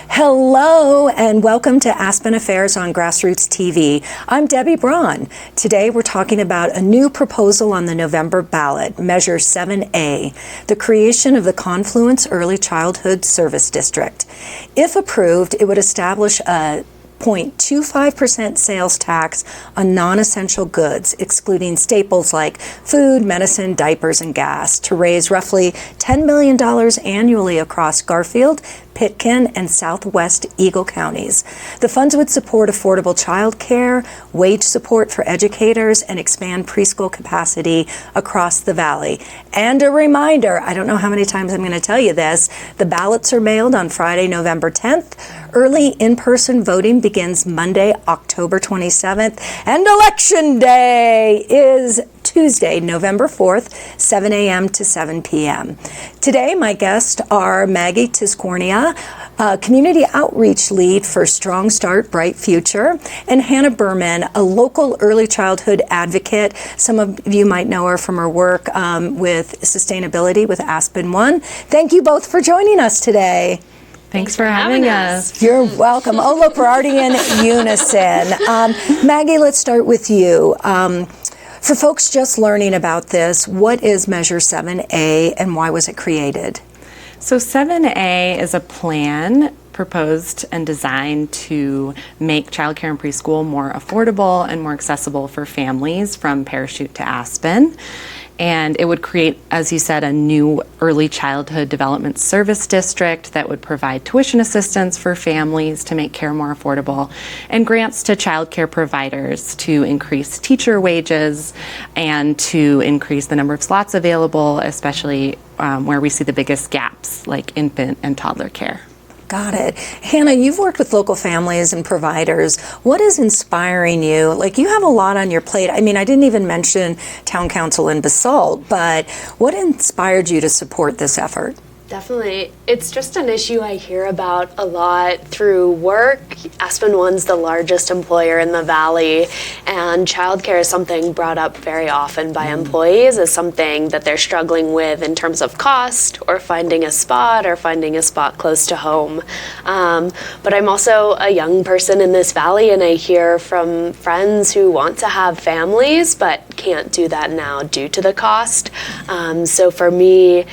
Hello and welcome to Aspen Affairs on Grassroots TV. I'm Debbie Braun. Today we're talking about a new proposal on the November ballot, Measure 7A, the creation of the Confluence Early Childhood Service District. If approved, it would establish a 0.25% sales tax on non-essential goods, excluding staples like food, medicine, diapers, and gas, to raise roughly $10 million annually across Garfield, Pitkin, and Southwest Eagle counties. The funds would support affordable childcare, wage support for educators, and expand preschool capacity across the valley. And a reminder, I don't know how many times I'm going to tell you this, the ballots are mailed on Friday, November 10th. Early in-person voting begins Monday, October 27th, and Election Day is Tuesday, November 4th, 7 a.m. to 7 p.m. Today, my guests are Maggie Tiscornia, Community Outreach Lead for Strong Start, Bright Future, and Hannah Berman, a local early childhood advocate. Some of you might know her from her work with sustainability with Aspen One. Thank you both for joining us today. Thanks for having us. You're welcome. Oh, look, we're already in unison. Maggie, let's start with you. For folks just learning about this, what is Measure 7A and why was it created? So 7A is a plan proposed and designed to make childcare and preschool more affordable and more accessible for families from Parachute to Aspen. And it would create, as you said, a new early childhood development service district that would provide tuition assistance for families to make care more affordable, and grants to childcare providers to increase teacher wages and to increase the number of slots available, especially where we see the biggest gaps, like infant and toddler care. Got it. Hannah, you've worked with local families and providers. What is inspiring you? Like, you have a lot on your plate. I mean, I didn't even mention Town Council in Basalt, but what inspired you to support this effort? Definitely. It's just an issue I hear about a lot through work. Aspen One's the largest employer in the valley, and childcare is something brought up very often by employees as something that they're struggling with in terms of cost or finding a spot close to home. But I'm also a young person in this valley, and I hear from friends who want to have families but can't do that now due to the cost. So for me,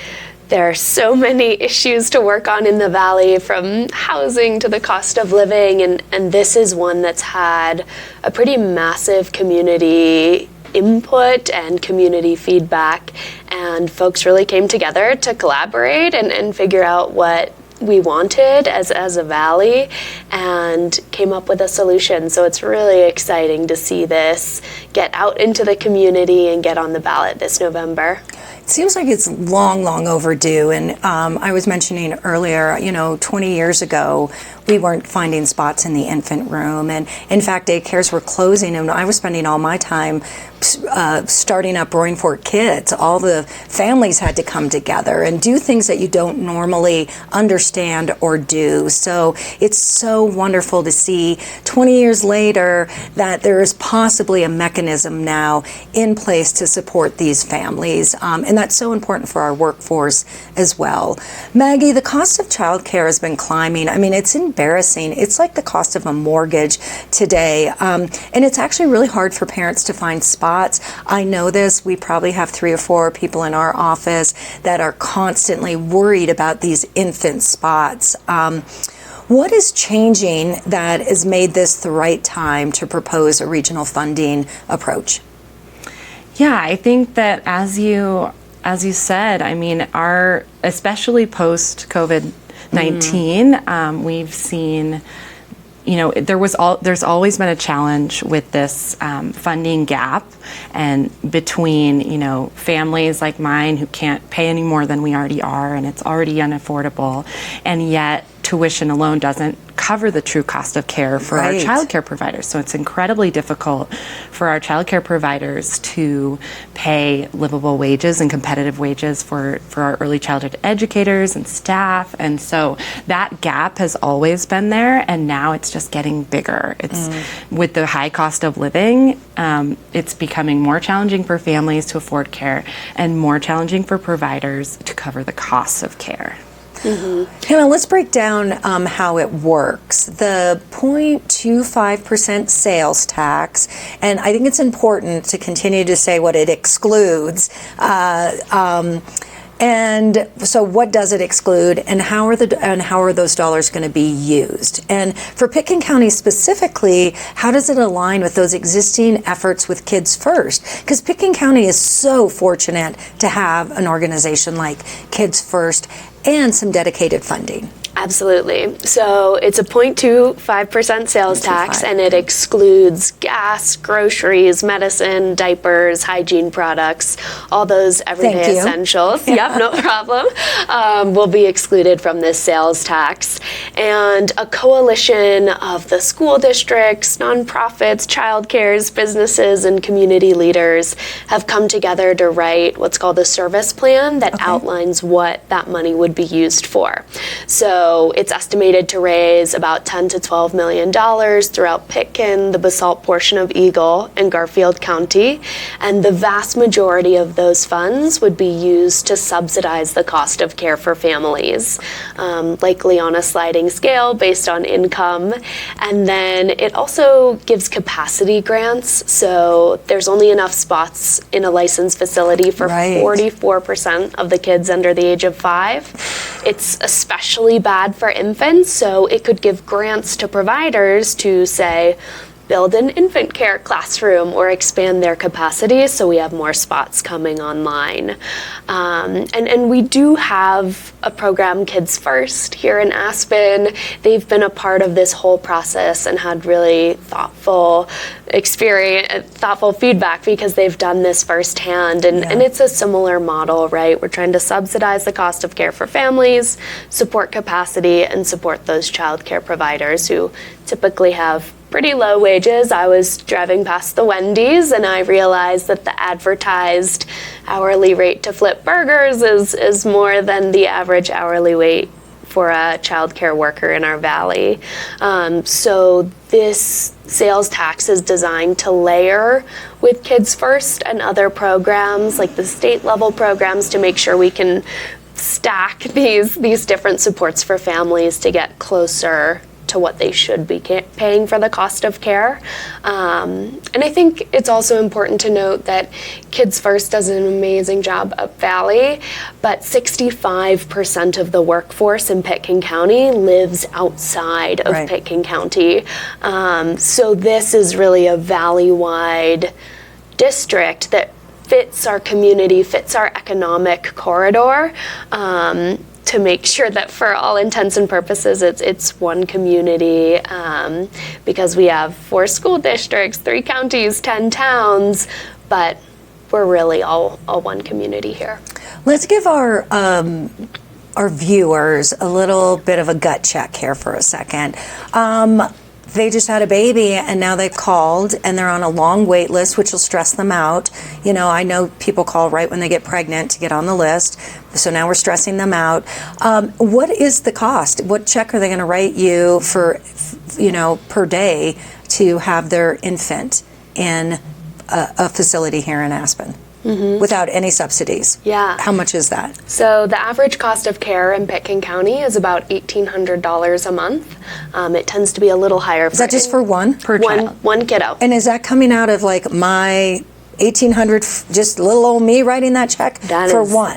there are so many issues to work on in the valley, from housing to the cost of living, and this is one that's had a pretty massive community input and community feedback, and folks really came together to collaborate and figure out what we wanted as a valley and came up with a solution. So it's really exciting to see this get out into the community and get on the ballot this November. It seems like it's long overdue, and I was mentioning earlier, 20 years ago, we weren't finding spots in the infant room, and in fact, daycares were closing, and I was spending all my time starting up Roaring Fork Kids. All the families had to come together and do things that you don't normally understand or do. So it's so wonderful to see 20 years later that there is possibly a mechanism now in place to support these families. And that's so important for our workforce as well. Maggie, the cost of childcare has been climbing. I mean, it's embarrassing. It's like the cost of a mortgage today. And it's actually really hard for parents to find spots. I know this. We probably have 3 or 4 people in our office that are constantly worried about these infant spots. What is changing that has made this the right time to propose a regional funding approach? Yeah, I think that as you said, I mean, especially post COVID-19, we've seen, there's always been a challenge with this funding gap, and between, families like mine who can't pay any more than we already are, and it's already unaffordable, and yet tuition alone doesn't cover the true cost of care for our childcare providers. So it's incredibly difficult for our childcare providers to pay livable wages and competitive wages for our early childhood educators and staff. And so that gap has always been there, and now it's just getting bigger. It's with the high cost of living, it's becoming more challenging for families to afford care and more challenging for providers to cover the costs of care. Hannah, let's break down how it works. The 0.25% sales tax, and I think it's important to continue to say what it excludes. And so what does it exclude, and how are those dollars going to be used? And for Pitkin County specifically, how does it align with those existing efforts with Kids First? Because Pitkin County is so fortunate to have an organization like Kids First and some dedicated funding. Absolutely. So it's a 0.25% sales tax, and it excludes gas, groceries, medicine, diapers, hygiene products, all those everyday essentials. Yep, no problem. Will be excluded from this sales tax. And a coalition of the school districts, nonprofits, childcares, businesses, and community leaders have come together to write what's called a service plan that outlines what that money would be used for. So it's estimated to raise about $10 to $12 million throughout Pitkin, the Basalt portion of Eagle, and Garfield County, and the vast majority of those funds would be used to subsidize the cost of care for families, likely on a sliding scale based on income. And then it also gives capacity grants, so there's only enough spots in a licensed facility for 44% of the kids under the age of 5. It's especially bad for infants, so it could give grants to providers to, say, build an infant care classroom or expand their capacity so we have more spots coming online. And we do have a program, Kids First, here in Aspen. They've been a part of this whole process and had really thoughtful feedback because they've done this firsthand. And it's a similar model, right? We're trying to subsidize the cost of care for families, support capacity, and support those child care providers who typically have pretty low wages. I was driving past the Wendy's and I realized that the advertised hourly rate to flip burgers is more than the average hourly rate for a child care worker in our valley. So this sales tax is designed to layer with Kids First and other programs like the state level programs to make sure we can stack these different supports for families to get closer to what they should be paying for the cost of care. And I think it's also important to note that Kids First does an amazing job up Valley, but 65% of the workforce in Pitkin County lives outside of Pitkin County. So this is really a valley-wide district that fits our community, fits our economic corridor, to make sure that for all intents and purposes it's one community, because we have 4 school districts, 3 counties, 10 towns, but we're really all one community here. Let's give our viewers a little bit of a gut check here for a second. They just had a baby and now they've called and they're on a long wait list, which will stress them out. You know, I know people call right when they get pregnant to get on the list. So now we're stressing them out. What is the cost? What check are they going to write you for, per day to have their infant in a facility here in Aspen? Without any subsidies? Yeah. How much is that? So the average cost of care in Pitkin County is about $1,800 a month. It tends to be a little higher. Is that just for one? Per child? One kiddo. And is that coming out of like my $1,800, just little old me writing that check? One.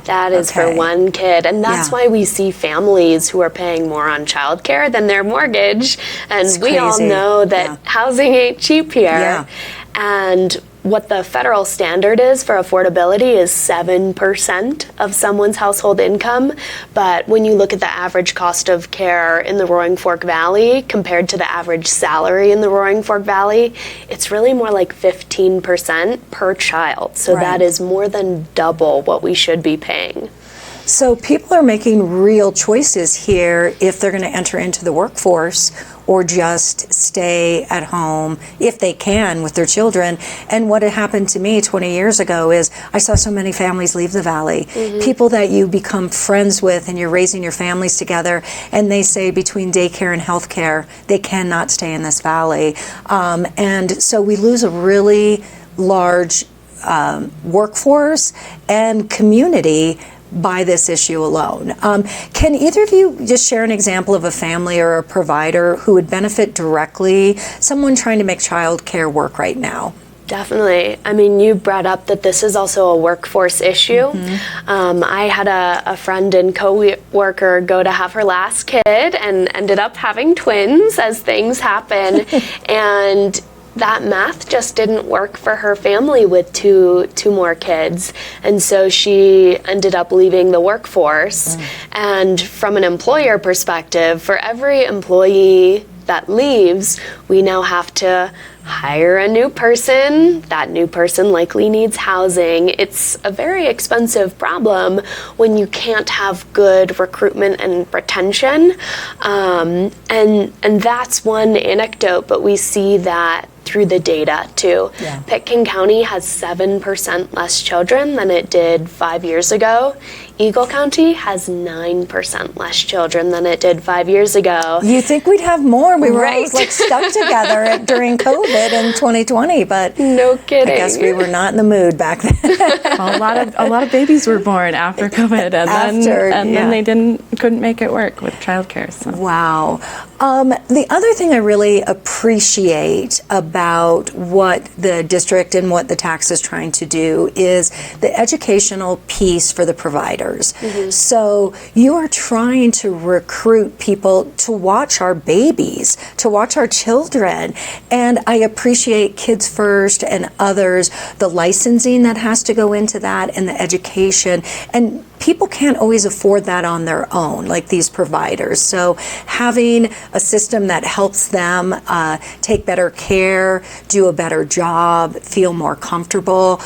That is for one kid. And that's why we see families who are paying more on childcare than their mortgage. And we all know that housing ain't cheap here. And what the federal standard is for affordability is 7% of someone's household income. But when you look at the average cost of care in the Roaring Fork Valley compared to the average salary in the Roaring Fork Valley, it's really more like 15% per child. So that is more than double what we should be paying. So people are making real choices here if they're going to enter into the workforce or just stay at home if they can with their children. And what had happened to me 20 years ago is I saw so many families leave the valley, people that you become friends with and you're raising your families together, and they say between daycare and healthcare, they cannot stay in this valley. And so we lose a really large workforce and community by this issue alone. Can either of you just share an example of a family or a provider who would benefit directly, someone trying to make childcare work right now? Definitely. I mean, you brought up that this is also a workforce issue. I had a friend and co-worker go to have her last kid and ended up having twins, as things happen. And that math just didn't work for her family with two more kids. And so she ended up leaving the workforce. And from an employer perspective, for every employee that leaves, we now have to hire a new person. That new person likely needs housing. It's a very expensive problem when you can't have good recruitment and retention. And that's one anecdote, but we see that through the data too. Yeah. Pitkin County has 7% less children than it did 5 years ago. Eagle County has 9% less children than it did 5 years ago. You think we'd have more? We were Right. always like stuck together during COVID in 2020, but No kidding. I guess we were not in the mood back then. Well, a lot of babies were born after COVID, and then they couldn't make it work with childcare. So. Wow. The other thing I really appreciate about what the district and what the tax is trying to do is the educational piece for the providers. So you are trying to recruit people to watch our babies, to watch our children. And I appreciate Kids First and others, the licensing that has to go into that and the education. And people can't always afford that on their own, like these providers. So having a system that helps them take better care, do a better job, feel more comfortable,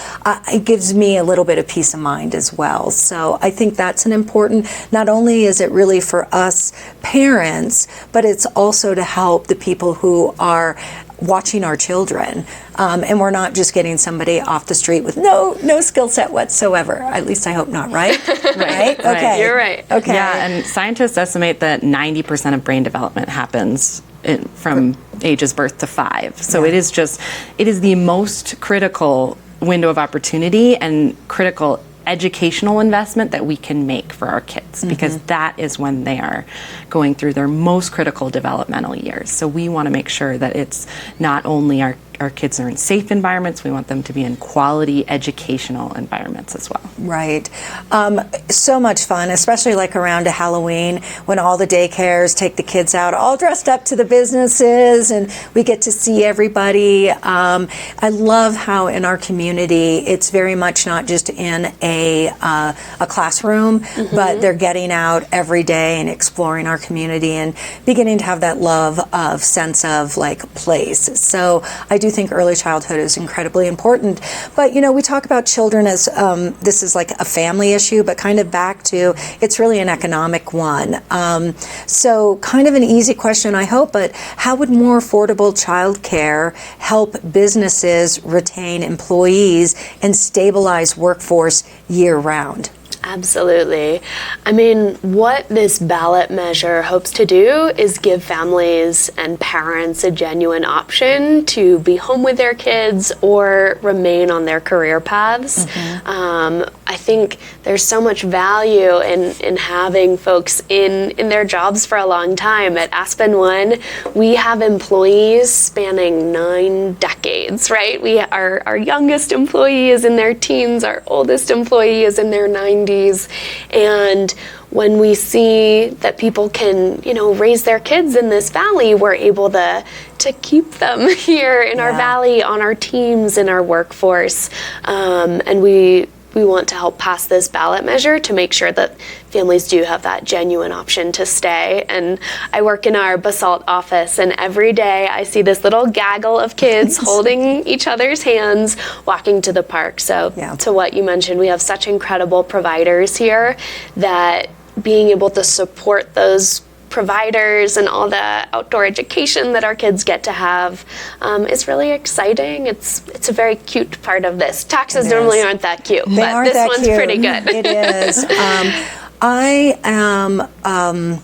it gives me a little bit of peace of mind as well. So I think that's an important, not only is it really for us parents, but it's also to help the people who are watching our children. And we're not just getting somebody off the street with no skill set whatsoever. At least I hope not, right? Right? Okay. You're right. Okay. Yeah, and scientists estimate that 90% of brain development happens from ages birth to 5. So it is the most critical window of opportunity and critical educational investment that we can make for our kids, because that is when they are going through their most critical developmental years. So we want to make sure that it's not only our kids are in safe environments, we want them to be in quality educational environments as well. Right. So much fun, especially like around a Halloween when all the daycares take the kids out all dressed up to the businesses and we get to see everybody. I love how in our community it's very much not just in a classroom, but they're getting out every day and exploring our community and beginning to have that love of sense of like place. So I do think early childhood is incredibly important. But, you know, we talk about children as this is like a family issue, but kind of back to it's really an economic one. So kind of an easy question, I hope, but how would more affordable childcare help businesses retain employees and stabilize workforce year-round? Absolutely. I mean, what this ballot measure hopes to do is give families and parents a genuine option to be home with their kids or remain on their career paths. I think there's so much value in having folks in their jobs for a long time. At Aspen One, we have employees spanning 9 decades, right? Our youngest employee is in their teens, our oldest employee is in their 90s. And when we see that people can, raise their kids in this valley, we're able to keep them here in our valley, on our teams, in our workforce. And we want to help pass this ballot measure to make sure that families do have that genuine option to stay. And I work in our Basalt office, and every day I see this little gaggle of kids holding each other's hands, walking to the park. So to what you mentioned, we have such incredible providers here that being able to support those providers and all the outdoor education that our kids get to have is really exciting. It's a very cute part of this. Taxes normally aren't that cute, but this one's pretty good. It is. I am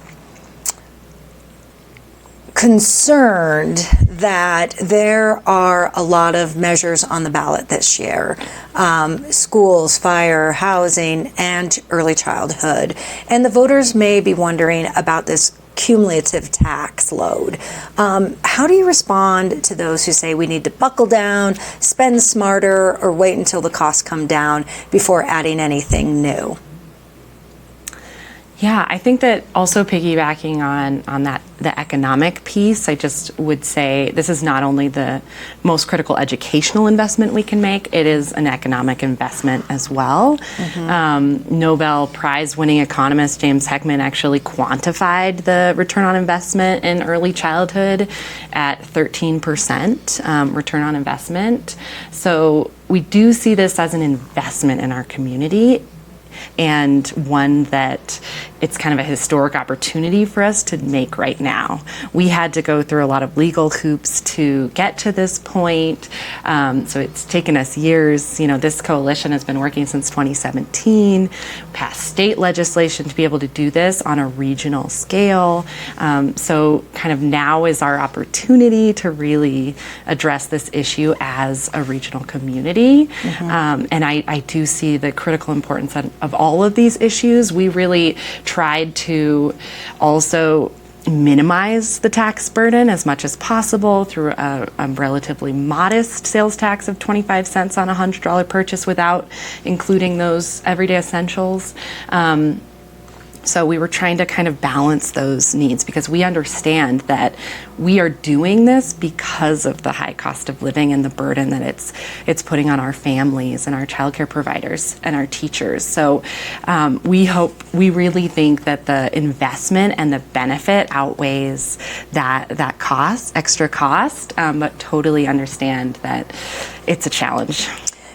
concerned that there are a lot of measures on the ballot this year. Schools, fire, housing, and early childhood. And the voters may be wondering about this cumulative tax load. How do you respond to those who say we need to buckle down, spend smarter, or wait until the costs come down before adding anything new? Yeah, I think that also piggybacking on that, the economic piece, I just would say this is not only the most critical educational investment we can make, it is an economic investment as well. Nobel Prize winning economist James Heckman actually quantified the return on investment in early childhood at 13% return on investment. So we do see this as an investment in our community, and one that it's kind of a historic opportunity for us to make right now. We had to go through a lot of legal hoops to get to this point. So it's taken us years. You know, this coalition has been working since 2017, passed state legislation to be able to do this on a regional scale. So kind of now is our opportunity to really address this issue as a regional community. And I do see the critical importance of all of these issues. We really tried to also minimize the tax burden as much as possible through a relatively modest sales tax of 25 cents on a $100 purchase without including those everyday essentials. So we were trying to kind of balance those needs because we understand that we are doing this because of the high cost of living and the burden that it's putting on our families and our childcare providers and our teachers. So we really think that the investment and the benefit outweighs that extra cost, but totally understand that it's a challenge.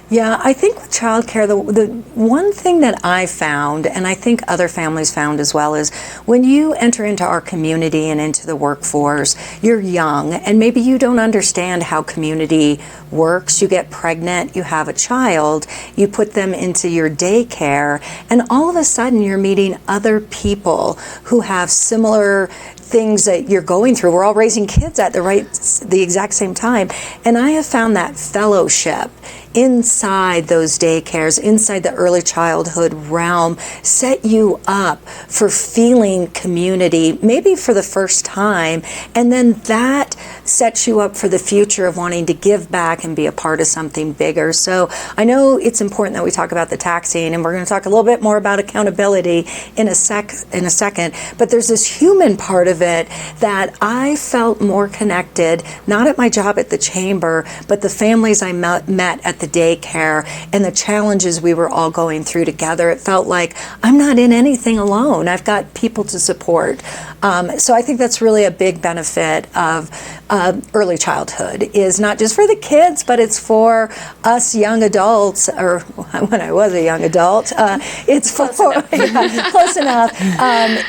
Yeah, I think with childcare, the one thing that I found, and I think other families found as well, is when you enter into our community and into the workforce, you're young, and maybe you don't understand how community works. You get pregnant, you have a child, you put them into your daycare, and all of a sudden you're meeting other people who have similar things that you're going through. We're all raising kids at the exact same time. And I have found that fellowship inside those daycares, inside the early childhood realm, set you up for feeling community, maybe for the first time, and then that sets you up for the future of wanting to give back and be a part of something bigger. So I know it's important that we talk about the taxing, and we're going to talk a little bit more about accountability in a second, but there's this human part of it that I felt more connected, not at my job at the chamber, but the families I met at the daycare and the challenges we were all going through together. It felt like I'm not in anything alone. I've got people to support. So I think that's really a big benefit of early childhood, is not just for the kids, but it's for us young adults, or when I was a young adult, it's for close enough.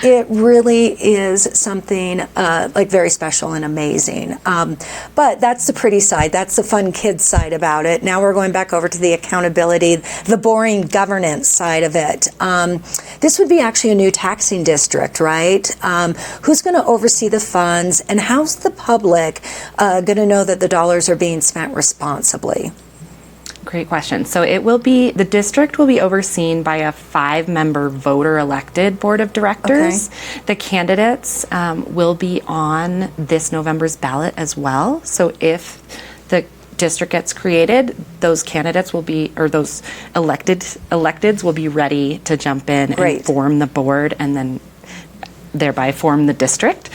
It really is something like very special and amazing. But that's the pretty side. That's the fun kids side about it. Now we're going back over to the accountability, the boring governance side of it. This would be actually a new taxing district, right? Who's going to oversee the funds, and how's the public going to know that the dollars are being spent responsibly? Great question. So the district will be overseen by a 5-member voter-elected board of directors. Okay. The candidates will be on this November's ballot as well. So if the district gets created, those candidates will be, or those electeds will be ready to jump in and form the board, and then thereby form the district.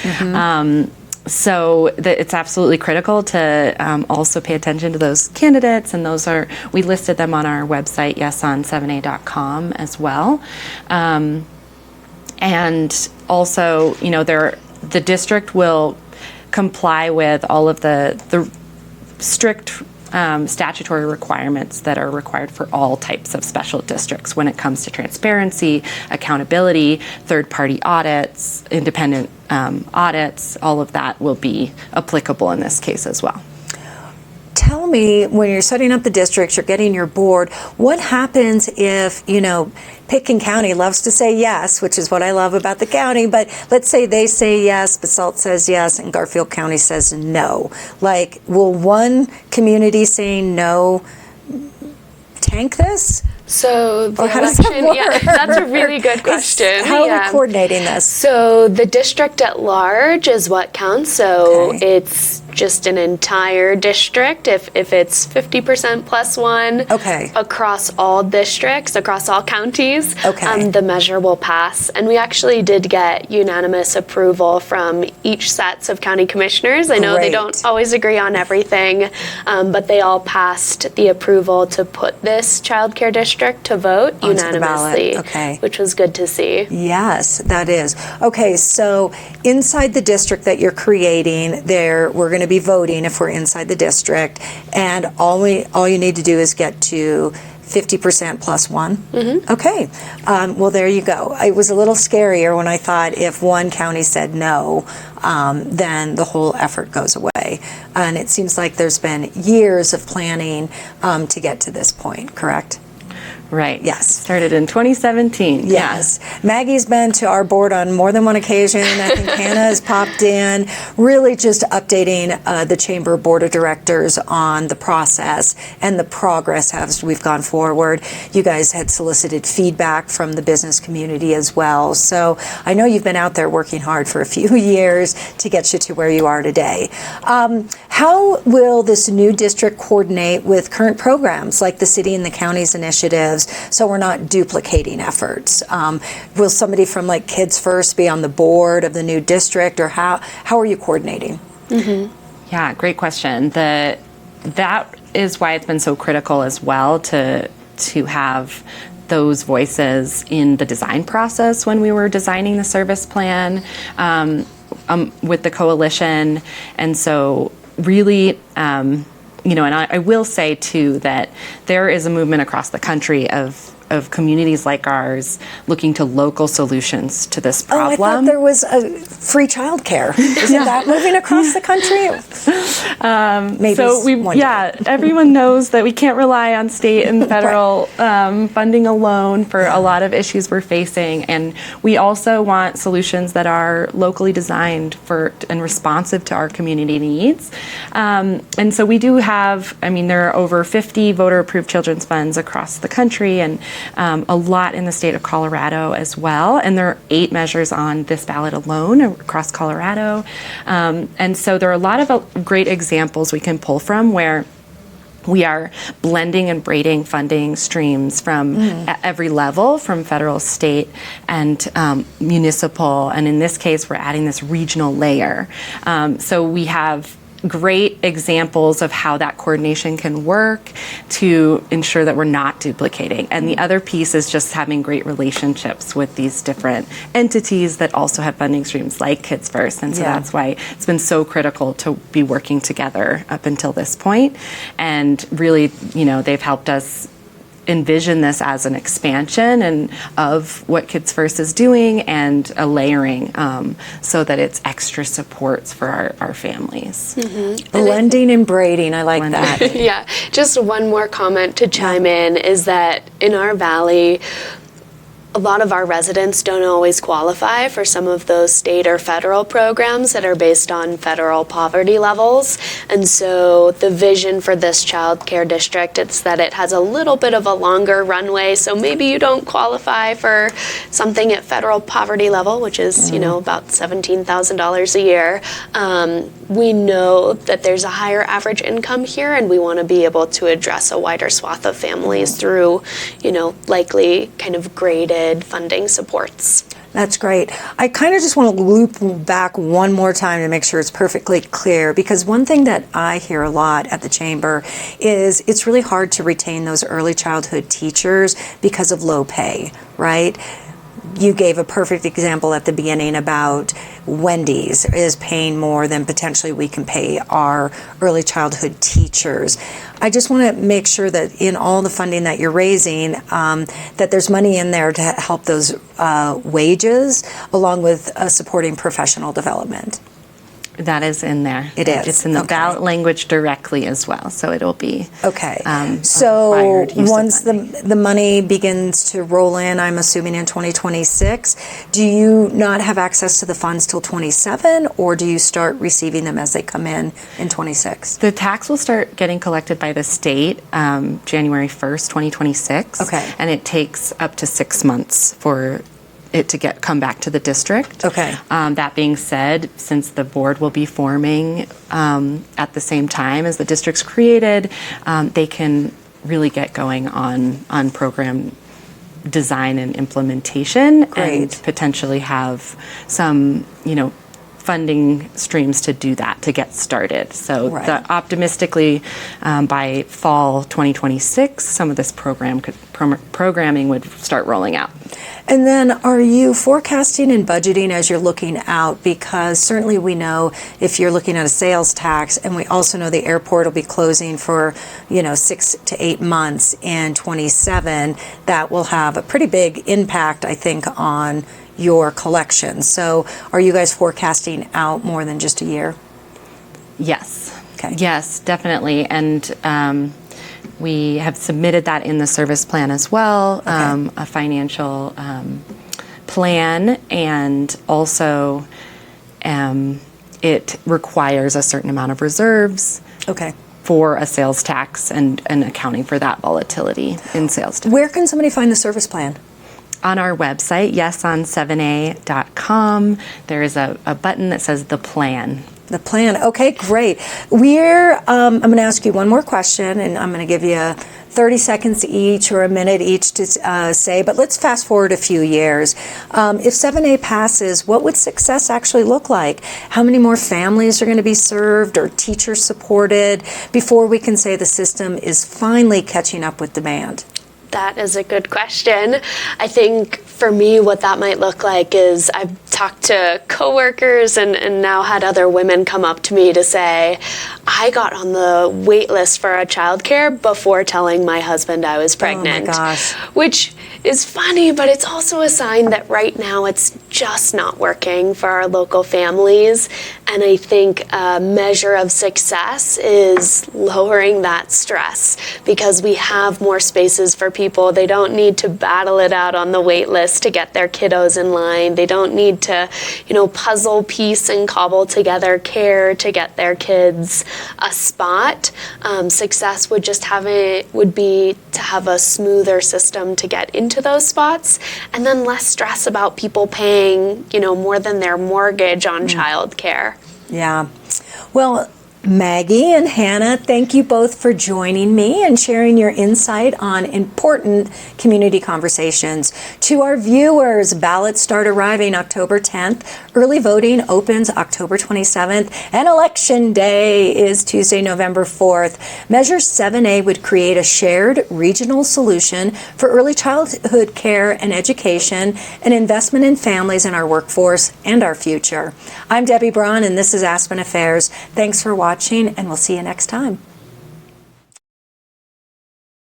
So it's absolutely critical to also pay attention to those candidates, and we listed them on our website, on7a.com as well. And also, the district will comply with all of the strict statutory requirements that are required for all types of special districts when it comes to transparency, accountability, third-party audits, independent audits. All of that will be applicable in this case as well. Tell me, when you're setting up the districts, you're getting your board, what happens if, Pitkin County loves to say yes, which is what I love about the county, but let's say they say yes, Basalt says yes, and Garfield County says no. Like, will one community saying no tank this? So the Or how does that election, work? yeah, that's a really good question. How are Yeah. we coordinating this? So the district at large is what counts. So Okay. it's just an entire district. If it's 50% plus one Okay. across all districts, across all counties, Okay. the measure will pass. And we actually did get unanimous approval from each sets of county commissioners. I know they Great. don't always agree on everything, but they all passed the approval to put this childcare district to vote Onto the ballot. unanimously, Okay. which was good to see. Yes, that is. Okay, so inside the district that you're creating, we're going to be voting if we're inside the district, and all you need to do is get to 50% plus one. Mm-hmm. Okay, well there you go. It was a little scarier when I thought if one county said no, then the whole effort goes away. And it seems like there's been years of planning to get to this point. Correct? Right. Yes. Started in 2017. Yes. Maggie's been to our board on more than one occasion. I think Hannah has popped in, really just updating the Chamber Board of Directors on the process and the progress as we've gone forward. You guys had solicited feedback from the business community as well. So I know you've been out there working hard for a few years to get you to where you are today. How will this new district coordinate with current programs like the city and the county's initiatives so we're not duplicating efforts? Will somebody from like Kids First be on the board of the new district, or how are you coordinating? Mm-hmm. Yeah, great question. That is why it's been so critical as well to have those voices in the design process when we were designing the service plan with the coalition. And so really, and I will say too that there is a movement across the country of communities like ours looking to local solutions to this problem. Oh, I thought there was a free childcare. Isn't that moving across the country? Maybe So everyone knows that we can't rely on state and federal funding alone for a lot of issues we're facing, and we also want solutions that are locally designed for and responsive to our community needs. And so we do have, there are over 50 voter-approved children's funds across the country, and a lot in the state of Colorado as well. And there are 8 measures on this ballot alone across Colorado. And so there are a lot of great examples we can pull from where we are blending and braiding funding streams from at every level, from federal, state, and municipal. And in this case, we're adding this regional layer. So we have great examples of how that coordination can work to ensure that we're not duplicating. And the other piece is just having great relationships with these different entities that also have funding streams like Kids First. And so that's why it's been so critical to be working together up until this point. And really, they've helped us envision this as an expansion and of what Kids First is doing, and a layering so that it's extra supports for our families. Mm-hmm. Blending and braiding, I like that. Yeah, just one more comment to chime in is that in our valley, a lot of our residents don't always qualify for some of those state or federal programs that are based on federal poverty levels. And so the vision for this child care district, it's that it has a little bit of a longer runway. So maybe you don't qualify for something at federal poverty level, which is, about $17,000 a year. We know that there's a higher average income here, and we want to be able to address a wider swath of families through, likely kind of graded funding supports. That's great. I kind of just want to loop back one more time to make sure it's perfectly clear, because one thing that I hear a lot at the Chamber is it's really hard to retain those early childhood teachers because of low pay, right? You gave a perfect example at the beginning about Wendy's is paying more than potentially we can pay our early childhood teachers. I just want to make sure that in all the funding that you're raising, that there's money in there to help those wages, along with supporting professional development. That is in there. It is. It's in the Okay. ballot language directly as well, so it'll be Okay. a So required use of once funding. the money begins to roll in, I'm assuming in 2026, do you not have access to the funds till 27, or do you start receiving them as they come in 26? The tax will start getting collected by the state January 1st, 2026. Okay. And it takes up to 6 months for it to come back to the district. Okay. That being said, since the board will be forming at the same time as the district's created, they can really get going on program design and implementation. Great. And potentially have some, funding streams to do that, to get started. So Right. optimistically, by fall 2026, some of this programming would start rolling out. And then are you forecasting and budgeting as you're looking out? Because certainly we know if you're looking at a sales tax, and we also know the airport will be closing for, 6 to 8 months in 27, that will have a pretty big impact, I think, on your collection. So are you guys forecasting out more than just a year? Yes. Okay. Yes, definitely. And we have submitted that in the service plan as well, a financial plan, and also it requires a certain amount of reserves Okay. for a sales tax and accounting for that volatility in sales tax. Where can somebody find the service plan? On our website, yeson7a.com, there is a button that says the plan. The plan. Okay, great. I'm going to ask you one more question, and I'm going to give you 30 seconds each or a minute each to say, but let's fast forward a few years. If 7A passes, what would success actually look like? How many more families are going to be served or teachers supported before we can say the system is finally catching up with demand? That is a good question. I think for me, what that might look like is I've talked to coworkers and now had other women come up to me to say, I got on the wait list for a childcare before telling my husband I was pregnant. Oh my gosh. Which is funny, but it's also a sign that right now it's just not working for our local families. And I think a measure of success is lowering that stress, because we have more spaces for people. They don't need to battle it out on the wait list to get their kiddos in line. They don't need to, puzzle, piece, and cobble together care to get their kids a spot. Success would be to have a smoother system to get into those spots, and then less stress about people paying, more than their mortgage on childcare. Yeah. Well, Maggie and Hannah, thank you both for joining me and sharing your insight on important community conversations. To our viewers, ballots start arriving October 10th, early voting opens October 27th, and Election Day is Tuesday, November 4th. Measure 7A would create a shared regional solution for early childhood care and education, an investment in families and our workforce and our future. I'm Debbie Braun, and this is Aspen Affairs. Thanks for watching, and we'll see you next time.